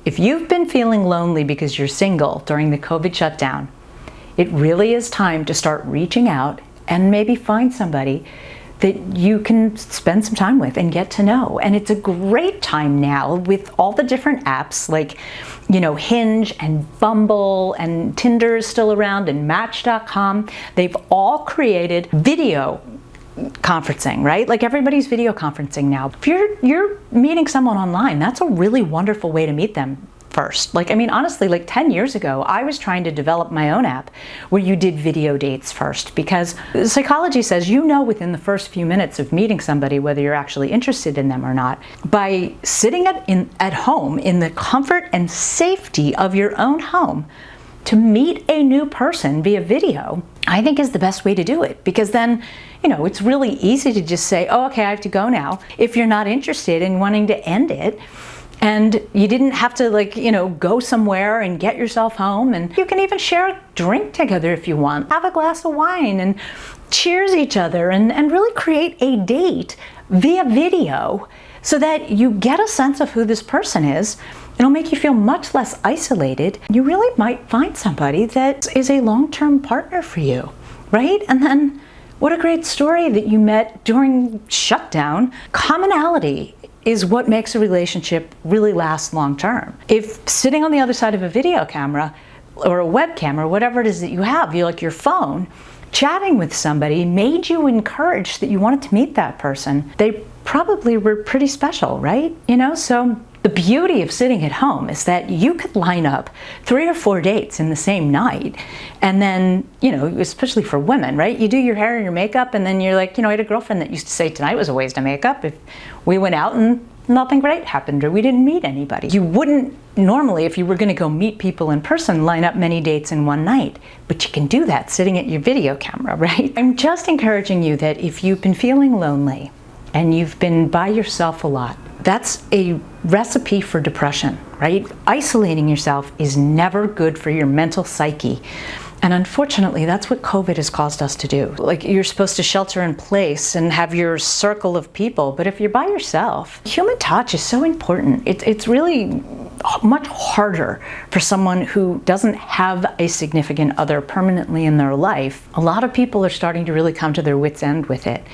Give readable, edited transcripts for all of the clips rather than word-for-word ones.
If you've been feeling lonely because you're single during the COVID shutdown, it really is time to start reaching out and maybe find somebody that you can spend some time with and get to know. And it's a great time now with all the different apps like, Hinge and Bumble and Tinder is still around and Match.com. They've all created video conferencing, right? Like everybody's video conferencing now. If you're meeting someone online, that's a really wonderful way to meet them first. Honestly, 10 years ago, I was trying to develop my own app where you did video dates first, because psychology says within the first few minutes of meeting somebody whether you're actually interested in them or not by sitting at home in the comfort and safety of your own home to meet a new person via video, I think is the best way to do it, because then, it's really easy to just say, oh, okay, I have to go now, if you're not interested in wanting to end it. And you didn't have to go somewhere and get yourself home, and you can even share a drink together if you want. Have a glass of wine and cheers each other and really create a date via video so that you get a sense of who this person is. It'll make you feel much less isolated. You really might find somebody that is a long-term partner for you, right? And then what a great story that you met during shutdown. Commonality is what makes a relationship really last long-term. If sitting on the other side of a video camera or a webcam or whatever it is that you have, your phone, chatting with somebody made you encouraged that you wanted to meet that person, they probably were pretty special, right? So the beauty of sitting at home is that you could line up 3 or 4 dates in the same night. And then, especially for women, right? You do your hair and your makeup, and then you're like, I had a girlfriend that used to say tonight was a waste of makeup if we went out and nothing great happened or we didn't meet anybody. You wouldn't normally, if you were going to go meet people in person, line up many dates in one night. But you can do that sitting at your video camera, right? I'm just encouraging you that if you've been feeling lonely and you've been by yourself a lot, that's a recipe for depression, right? Isolating yourself is never good for your mental psyche. And unfortunately, that's what COVID has caused us to do. You're supposed to shelter in place and have your circle of people, but if you're by yourself, human touch is so important. It's really much harder for someone who doesn't have a significant other permanently in their life. A lot of people are starting to really come to their wits' end with it.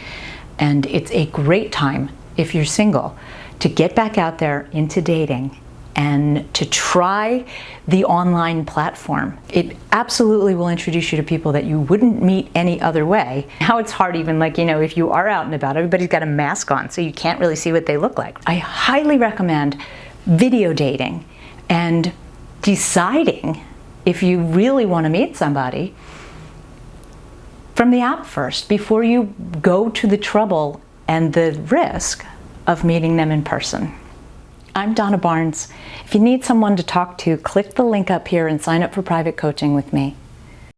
And it's a great time, if you're single, to get back out there into dating and to try the online platform. It absolutely will introduce you to people that you wouldn't meet any other way. Now it's hard even if you are out and about, everybody's got a mask on, so you can't really see what they look like. I highly recommend video dating and deciding if you really want to meet somebody from the app first before you go to the trouble and the risk of meeting them in person. I'm Donna Barnes. If you need someone to talk to, click the link up here and sign up for private coaching with me.